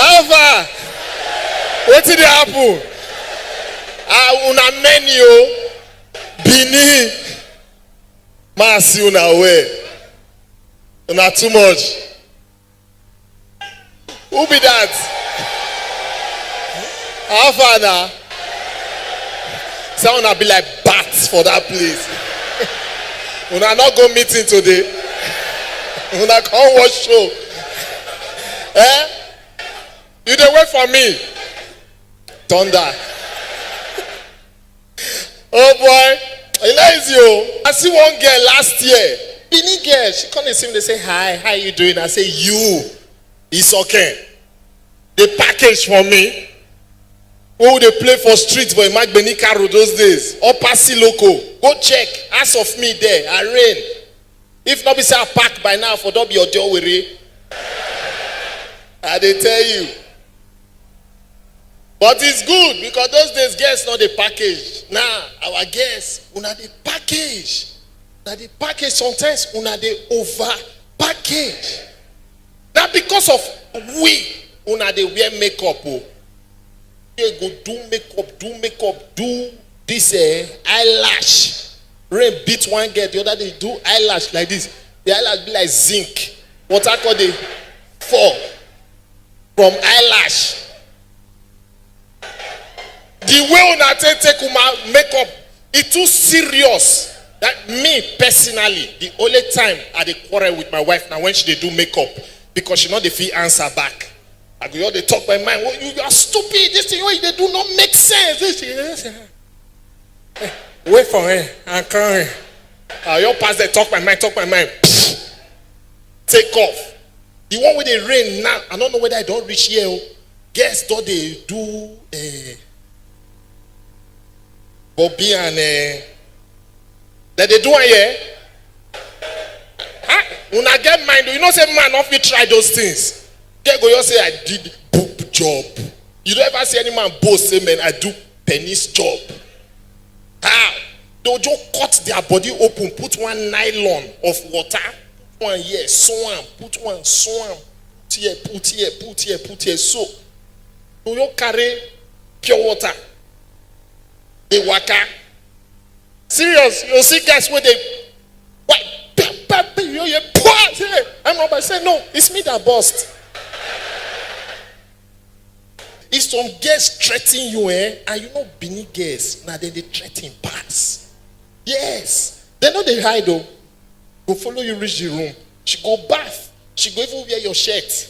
Alpha, what did happen? Una menu, Bini, Masi una way, una too much. Who be that? Alpha now. Someone be like bats for that place. Una not go meeting today. Una come watch show. Eh? You dey wait for me. Thunder. Oh boy, Elizio. I see one girl last year. Bini girl. She come and see me. They say, hi, how you doing? I say, you. It's okay. They package for me. Oh, they play for streets boy, Mark Benicaro those days. Upper Loco. Go check. Ask of me there. I rain. If not be say I pack by now for don't be your door with it. I dey tell you. But it's good because those days guests not the package. Now our guests una the package. Now the package sometimes una the over package. Now because of we una the wear makeup. Oh. They go do makeup, do this eyelash. Rain beat one girl, the other day do eyelash like this. The eyelash be like zinc. What I call the fall from eyelash. The way una take uma makeup, it's too serious. That me personally, the only time I dey quarrel with my wife now when she dey do makeup because she not dey fit answer back. I go all they talk my mind. Oh, you are stupid. This thing they do not make sense. Wait for her. I can't. Your pass they talk my mind. Pfft. Take off. The one with the rain now. I don't know whether I don't reach here. Guess what they do? Bobby and that they do here. Huh? When I get mind, you know say man off you try those things. Go you say I did boob job. You don't ever see any man boast say man I do penis job. How? They'll just cut their body open, put one nylon of water, put one here, swam, put one swam, put here, so. You carry pure water. They waka. Serious, you see guys where they what? I'm about to say no, it's me that bust. If some girls threaten you, and you know Bini girls, now then they threaten pass. Yes. They know they hide though. Go follow you reach the room. She go bath. She go even wear your shirt.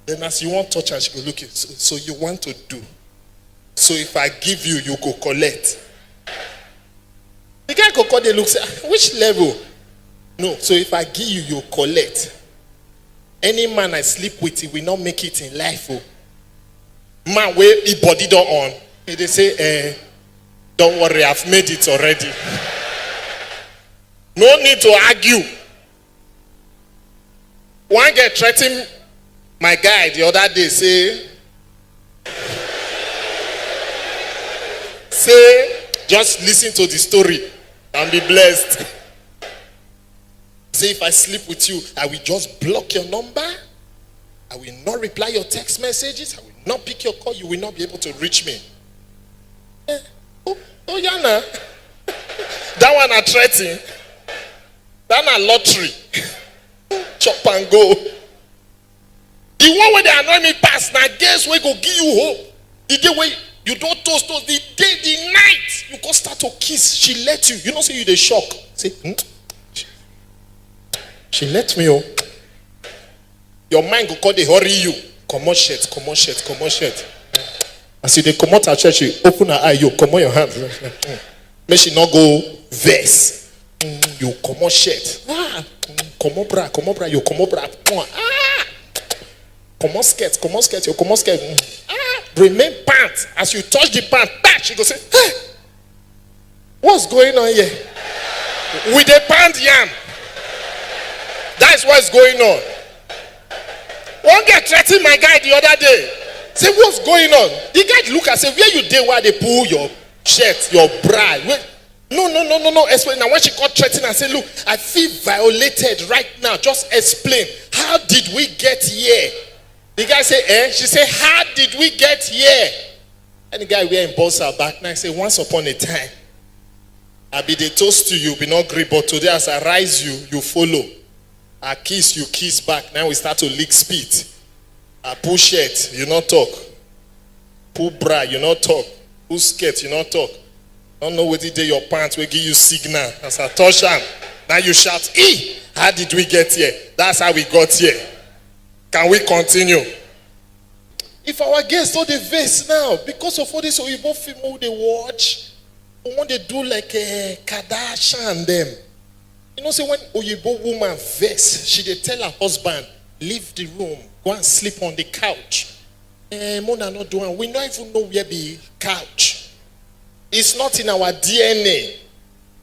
Then as you want touch her, she go look at so you want to do. So if I give you, you go collect. The guy go call, they look, say, which level? No, so if I give you, you collect. Any man I sleep with, he will not make it in life. Oh. Man, where he body don't on. They say, don't worry, I've made it already. No need to argue. One guy threatened my guy the other day, say, just listen to the story and be blessed. Say, if I sleep with you, I will just block your number. I will not reply your text messages. I will not pick your call. You will not be able to reach me. Yana. That one I threaten. That one lottery. Chop and go. The one where they annoy me past, now guess where go give you hope. The day where you don't toast, the day, the night, you go start to kiss. She let you. You know, say you the shock. Say, She let me, oh. Your mind go call they hurry you. Come on, shirt. As you they come out at church, you open her eye, you come on your hands. Make she not go verse. You come on shirt. Come on bra, you come on bra. Come on skirt, you come on skirt. Remain pants. As you touch the pant, she go say, hey, what's going on here? With the pant yam. That's what's going on. One guy threatened my guy the other day. Say, what's going on? The guy look and say, where you dey where they pull your shirt, your bra? No. Explain. Now when she got threatened and said, look, I feel violated right now. Just explain. How did we get here? The guy said, She said, how did we get here? And the guy wearing bossa back now say, once upon a time, I be the toast to you, be not agree, but today as I rise you, you follow. I kiss, you kiss back. Now we start to lick spit. I pull shirt, you not talk. Pull bra, you not talk. Pull skirt, you not talk. Don't know what day your pants will give you signal. As I touch them, now you shout, how did we get here? That's how we got here. Can we continue? If our guests saw the verse now, because of all this Oyibo film they watch, we want to do like a Kardashian them. You know, say when Oyibo woman verse, she dey tell her husband, leave the room, go and sleep on the couch. Mona not doing. We don't even know where the couch. It's not in our DNA.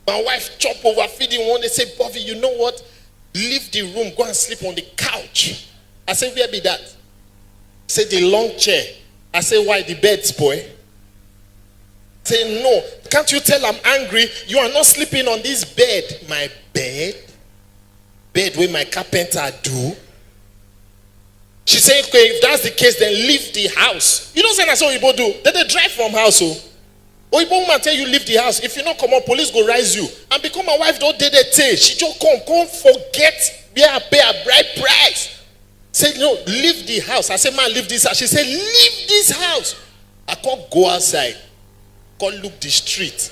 My wife chop over feeding one. They say, Bobby, you know what? Leave the room, go and sleep on the couch. I say, where be that? Say the long chair. I say, why the bed spoil? Say, no. Can't you tell I'm angry? You are not sleeping on this bed. My bed? Bed where my carpenter do? She said, okay, if that's the case, then leave the house. You don't say that's what Oyibo do. Then they drive from house. Oyibo woman tell you leave the house. If you not come up, police go rise you. And because my wife don't did it, she just come forget where I pay a bright price. Say, no, leave the house. I said, man, leave this house. She said, leave this house. I can't go outside. Can't look the street.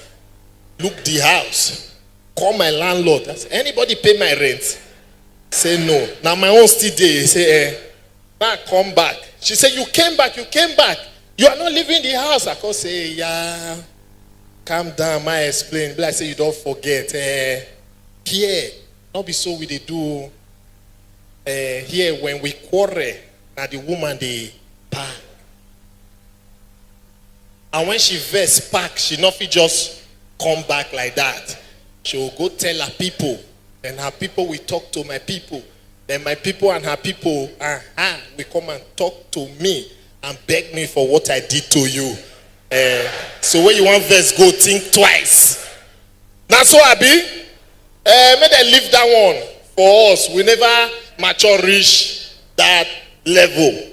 Look the house. Call my landlord. I said, anybody pay my rent? Say, no. Now my own still there. Say, man, come back. She said, you came back. You are not leaving the house. I can say, yeah. Calm down, I explain. But I say, you don't forget. Here, not be so we they do. Here when we quarrel, now the woman they pack. And when she vex pack, she not fit just come back like that. She will go tell her people, and her people will talk to my people. Then my people and her people will come and talk to me and beg me for what I did to you. So when you want vex, go think twice. That's so I be. May they leave that one for us. We never mature reach that level.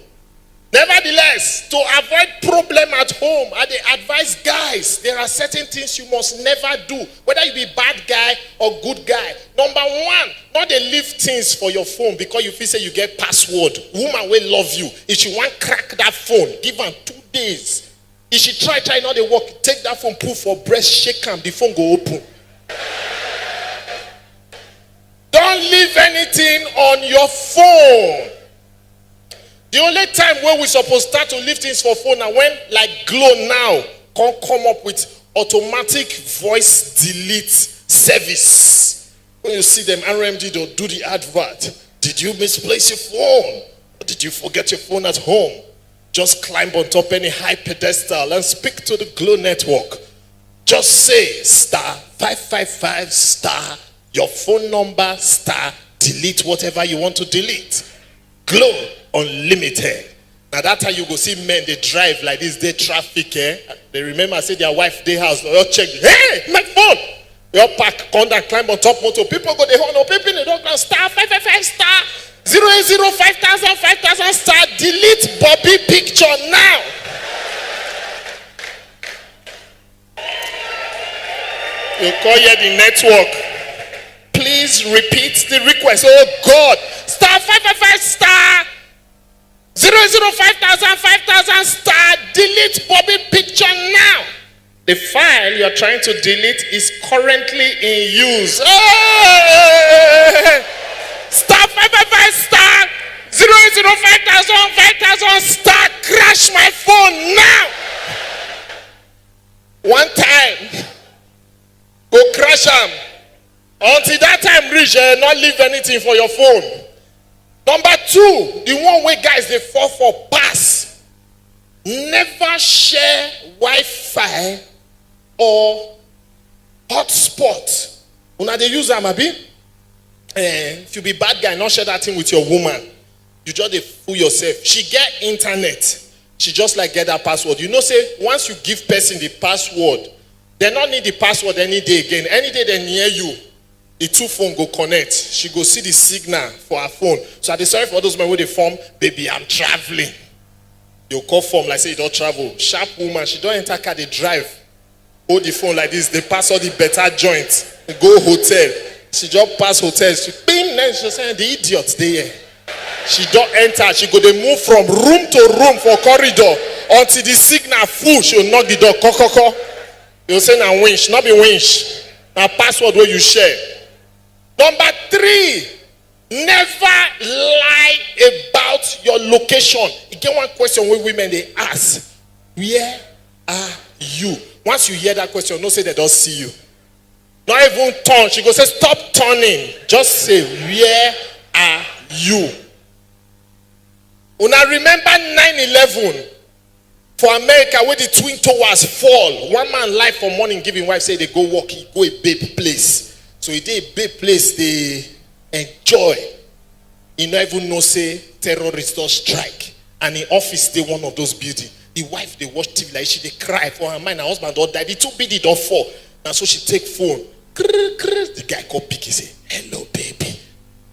Nevertheless, to avoid problem at home, I advise guys, there are certain things you must never do, whether you be bad guy or good guy. Number one, not they leave things for your phone because you feel say you get password. Woman will love you. If she want crack that phone, give her 2 days. If she try not to work, take that phone, put for breast, shake am, the phone go open. Don't leave anything on your phone. The only time when we supposed to start to leave things for phone now when like Glow now can come up with automatic voice delete service. When you see them RMD they'll do the advert. Did you misplace your phone? Or did you forget your phone at home? Just climb on top any high pedestal and speak to the Glow network. Just say *555* your phone number delete whatever you want to delete. Glow Unlimited. Now that time you go see men they drive like this, they traffic. They remember I said their wife they house. They all check. Hey, my phone. They all pack, come down, climb on top motor. People go they hold no people in the dog *555* 080 5000 delete Bobby picture now. You call here the network. Please repeat the request. Oh God. *555* 080 5000 delete Bobby picture now. The file you are trying to delete is currently in use. Hey! *555* 080 5000 crash my phone now. One time, go crash them. Until that time reach, not leave anything for your phone. Number two, the one way guys they fall for pass. Never share Wi-Fi or hotspot. Una they use them, abi? if you be bad guy, not share that thing with your woman. You just dey fool yourself. She get internet. She just like get that password. You know, say once you give person the password, they don't need the password any day again. Any day they near you, the two phone go connect. She go see the signal for her phone. So I dey sorry for those men where they form, baby, I'm traveling. You call form like say you don't travel. Sharp woman, she don't enter car, they drive. Hold the phone like this, they pass all the better joints. Go hotel. She just pass hotel. She bing, then she say the idiot there. She don't enter. She go they move from room to room for corridor until the signal full. She'll knock the door. Ko. You'll say now winch, not be winch. Now password where you share. Number 3, never lie about your location. You get one question where women they ask, where are you? Once you hear that question, don't say they don't see you. Not even turn. She go say, stop turning. Just say, where are you? Una remember 9/11 for America where the Twin Towers fall. One man life for morning giving wife say they go walk, he go a babe place. So he did a babe place they enjoy. He not even know say terrorists don't strike. And in office they one of those buildings. The wife they watch TV like she they cry for her mind. Her husband don't die. The 2 BD don't fall. And so she take phone. The guy call pick. He say, hello baby.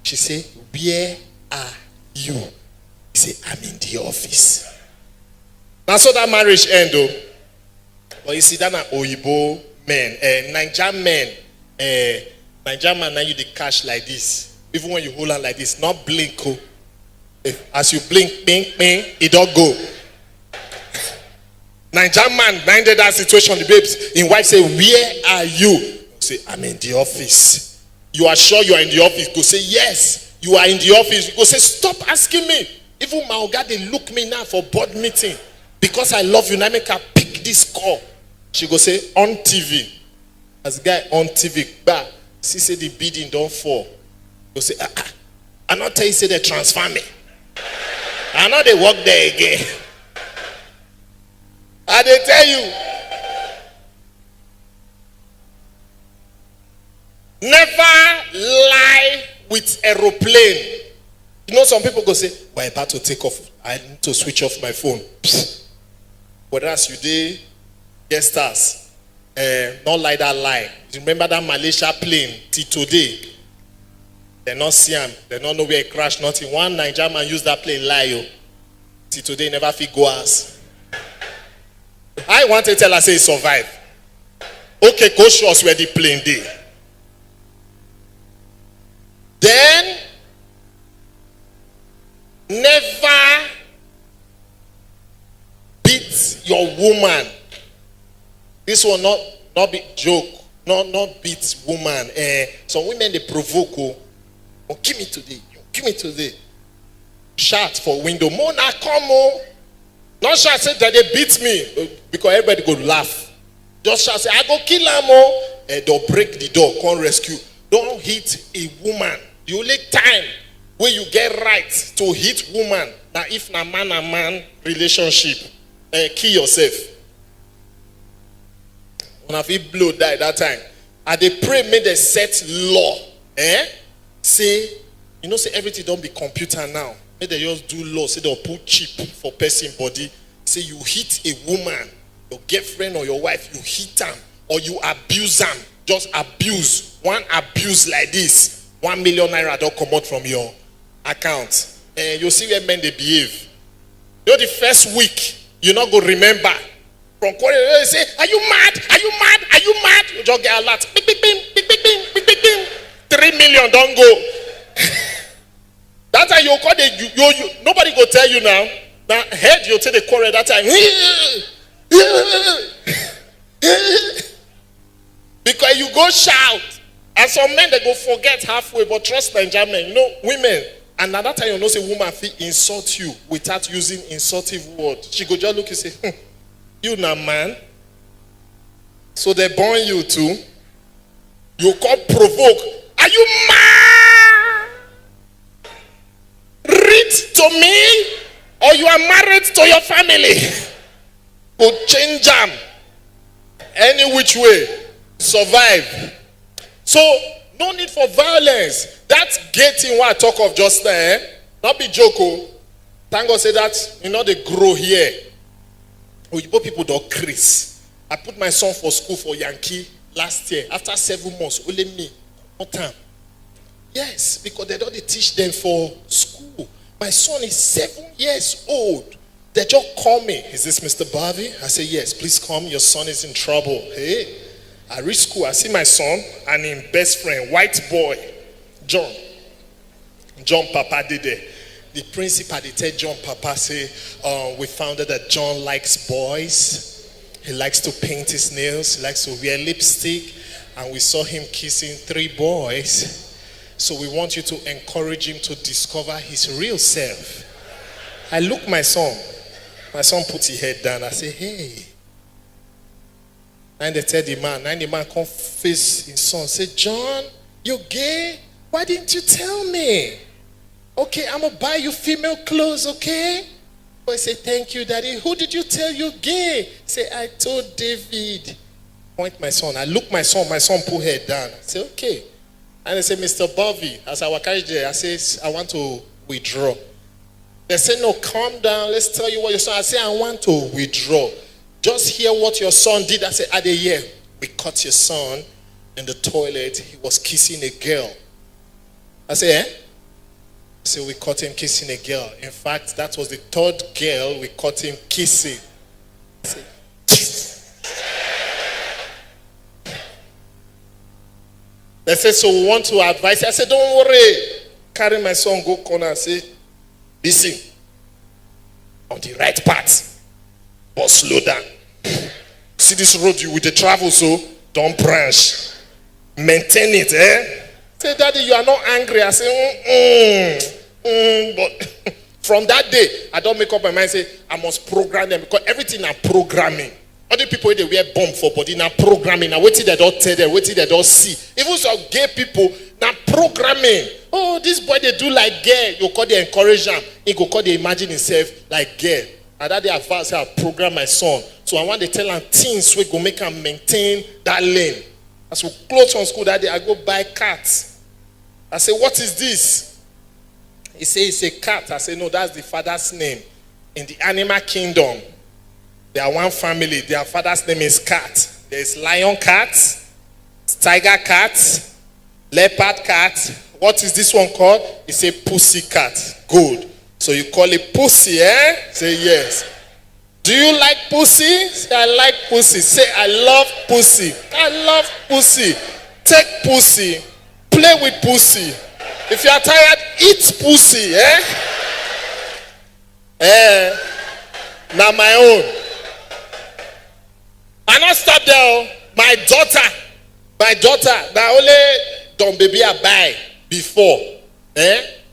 She say, where are you? He say, I'm in the office. Now so that marriage end though. But you see that na Oyibo men, Nigerian men, Nigerian man now you the cash like this. Even when you hold on like this, not blink. Oh. As you blink, bing, bing, it don't go. Nigerian man minded that situation. The babes, in wife say, where are you? Say, I'm in the office. You are sure you are in the office? Go say, yes, you are in the office. Go say, stop asking me. Even my oga, they look me now for board meeting. Because I love you, now make her pick this call. She go say, on TV. As guy on TV, bah, see say the bidding don't fall. Go say, I not tell you say they transfer me. I know they work there again. I they tell you. Never lie with aeroplane. You know some people go say, we're about to take off. I need to switch off my phone. Whereas you did guest stars. Not like that lie. You remember that Malaysia plane till today? They not see him. They don't know where it crashed. Nothing. One Nigerian man used that plane lie. Yo. Till today never fit go as. I want to tell her say he survived. Okay, go show us where the plane did. Then never beat your woman. This will not be joke. Not beat woman. Some women they provoke. Oh, give me today. Give me today. Shout for window. Mona, come on. Not shout say that they beat me because everybody go laugh. Just shout say I go kill them all. They'll break the door. Come rescue. Don't hit a woman. The only time where you get right to hit woman now if na man and man relationship, kill yourself. When I feel blow die that time, I they pray make they set law. Say, you know, say everything don't be computer now. Make they just do law. Say they'll put chip for person body. Say you hit a woman, your girlfriend or your wife, you hit them or you abuse them. Just abuse. One abuse like this, 1 million naira don't come out from your account. You see where men they behave. You know the first week, you're not going to remember. From Korea, they say, are you mad? Are you mad? Are you mad? You just get a lot. Bing, bing, bing, bing, bing, bing, bing, bing, bing. 3 million don't go. That time you call the nobody go tell you now. Now head you take the quarrel that time. Because you go shout. And some men they go forget halfway, but trust Nigerian men. You know, women. And at that time you know say woman feel insult you without using insultive words. She go just look and say, you na man. So they born you too. You call provoke. Are you mad? Read to me, or you are married to your family. Go change them. Any which way. Survive. So No need for violence. That gay thing what I talk of just there, not be joke. Thank God say that, they grow here. Oyibo people don't crease. I put my son for school for Yankee last year. After 7 months, only me. What time? Yes, because they don't teach them for school. My son is 7 years old. They just call me. Is this Mr. Bobby? I say, yes, please come. Your son is in trouble. Hey, I reach school. I see my son and his best friend, white boy, John. John Papa did it. The principal, they tell John Papa, say, we found out that John likes boys. He likes to paint his nails. He likes to wear lipstick. And we saw him kissing 3 boys. So we want you to encourage him to discover his real self. I look my son. My son put his head down. I say, hey. And they tell the man. And the man come face his son. Say, John, you gay? Why didn't you tell me? Okay, I'm going to buy you female clothes, okay? Boy say, thank you, daddy. Who did you tell you gay? Say, I told David. Point my son. I look my son put head down. I say, okay. And they say, Mr. Bobby, as I was carried there, I say, I want to withdraw. They say, no, calm down. Let's tell you what your son. I say, I want to withdraw. Just hear what your son did. I say, at the year, we caught your son in the toilet. He was kissing a girl. I say, eh? So we caught him kissing a girl. In fact, that was the 3rd girl we caught him kissing. I say, kiss. They said, so we want to advise. I said, don't worry. Carry my son, go corner and say, listen, on the right path, but slow down. See this road you with the travel, so don't branch. Maintain it, eh? Say, daddy, you are not angry. I say, but from that day, I don't make up my mind, say, I must program them, because everything I'm programming. Other people, they wear bomb for body, now programming. Now, waiting they don't tell them, waiting they don't see. Even some gay people, now programming. Oh, this boy, they do like gay. You call they encourage them. He go call they imagine himself like gay. And that day I fast, I program my son. So I want to tell him things we go make him maintain that lane. As we close from school that day, I go buy cats. I say, what is this? He say, it's a cat. I say, no, that's the father's name. In the animal kingdom, they are one family. Their father's name is cat. There's lion cat, tiger cat, leopard cat. What is this one called? It's a pussy cat. Good. So you call it pussy, eh? Say yes. Do you like pussy? Say, I like pussy. Say, I love pussy. I love pussy. Take pussy. Play with pussy. If you are tired, eat pussy, eh? Now my own. I not stop there. My daughter, now only don baby I buy before.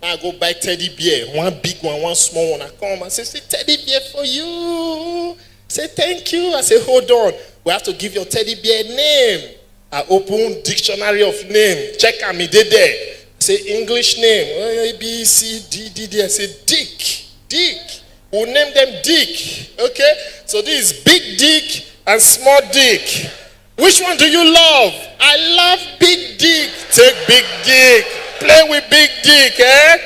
I go buy teddy bear, one big one, one small one. I come and say teddy bear for you. Say thank you. I say hold on. We have to give your teddy bear name. I open dictionary of name. Check am e dey there. Say English name. A B C D D D. I say Dick. Dick. We'll name them Dick. Okay. So this is big Dick and small Dick. Which one do you love? I love big Dick. Take big Dick. Play with big Dick, eh?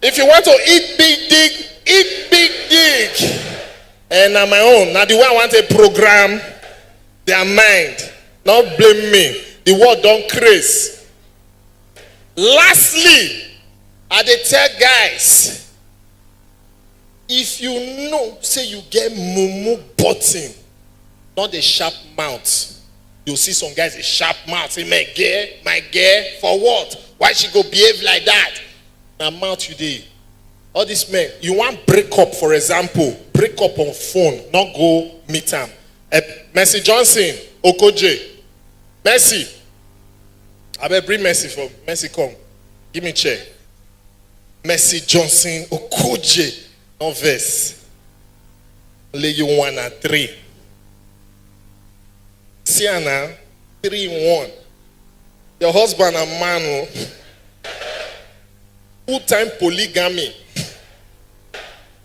If you want to eat big Dick, eat big Dick. And on my own, now the way I want to program their mind, not blame me. The world don't craze. Lastly, I dey tell guys, if you know, say you get mumu button, not the sharp mouth. You see some guys a sharp mouth. Say, my girl, for what? Why she go behave like that? Now mouth you dey. All these men, you want break up, for example, break up on phone, not go meet them. Mercy Johnson, Okoje, Mercy. I better bring Mercy for Mercy. Come, give me a chair. Mercy Johnson, Okoje, no verse. Lay you 1 and 3. See now, 3 in 1. Your husband a man, full-time polygamy.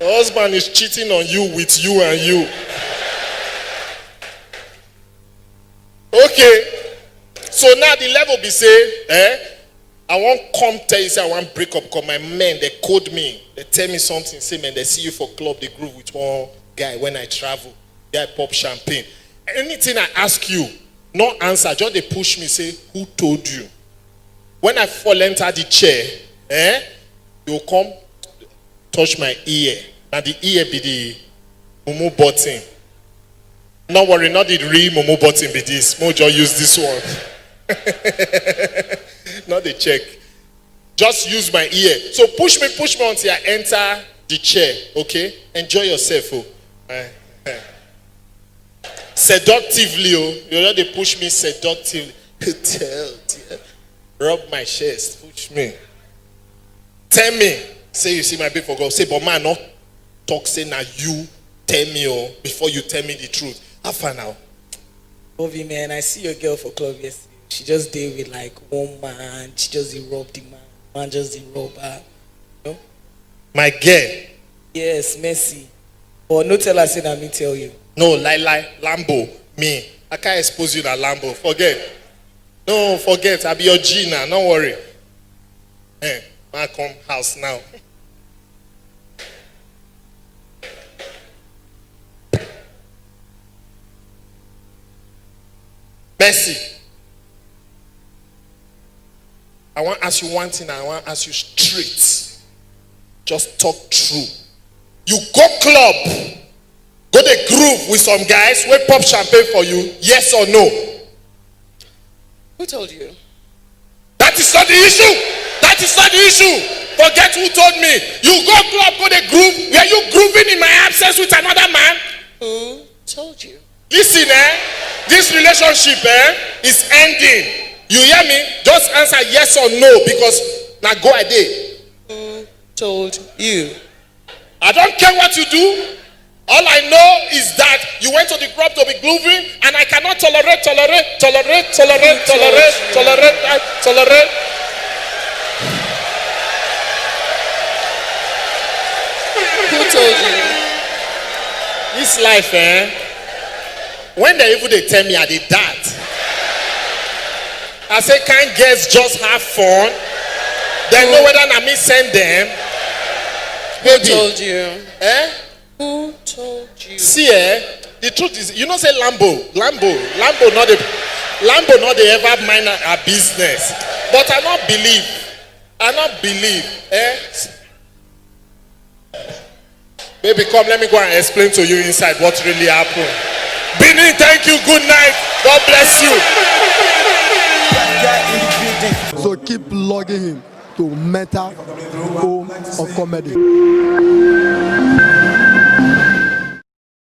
Your husband is cheating on you with you and you. Okay. So now the level be say, I won't come tell you say I want break up because my men, they code me. They tell me something, say man, they see you for club, they groove with one guy when I travel. Guy pop champagne. Anything I ask you, no answer. Just they push me, say, who told you? When I fall enter the chair, you come touch my ear. And the ear be the mumu button. Not worry, not the real mumu button be this. Mojo use this one. Not the check. Just use my ear. So push me until I enter the chair. Okay? Enjoy yourself. Seductively. You know they push me seductively. Rub my chest. Push me. Tell me. Say you see my baby for God. Say, but man, not talk. Say now you tell me before you tell me the truth. Have fun now. Ovi, man, I see your girl for club yesterday. She just did with like one man. She just robbed the man. Man just didn't rob her. You know? My girl. Yes, Messi. But no tell her say that me tell you. No, lie, Lambo. Me. I can't expose you to Lambo. Forget. No, forget. I'll be your G now. Don't worry. Man come house now. Messi. I want to ask you one thing. I want to ask you straight. Just talk true. You go club, go the groove with some guys, will pop champagne for you, yes or no? Who told you? That is not the issue. That is not the issue. Forget who told me. You go club, go the groove. Were you grooving in my absence with another man? Who told you? Listen, this relationship is ending. You hear me? Just answer yes or no because now go a day. Who told you? I don't care what you do. All I know is that you went to the club to be grooving and I cannot tolerate. Who told you? This life, when they tell me I did that, I say, can't girls just have fun? They know whether I me send them. Who told you? Who told you? See, the truth is, you know, say Lambo not the ever mind our business. But I not believe. Baby, come, let me go and explain to you inside what really happened. Bini, thank you, good night. God bless you. So keep logging him to Meta Home of Comedy.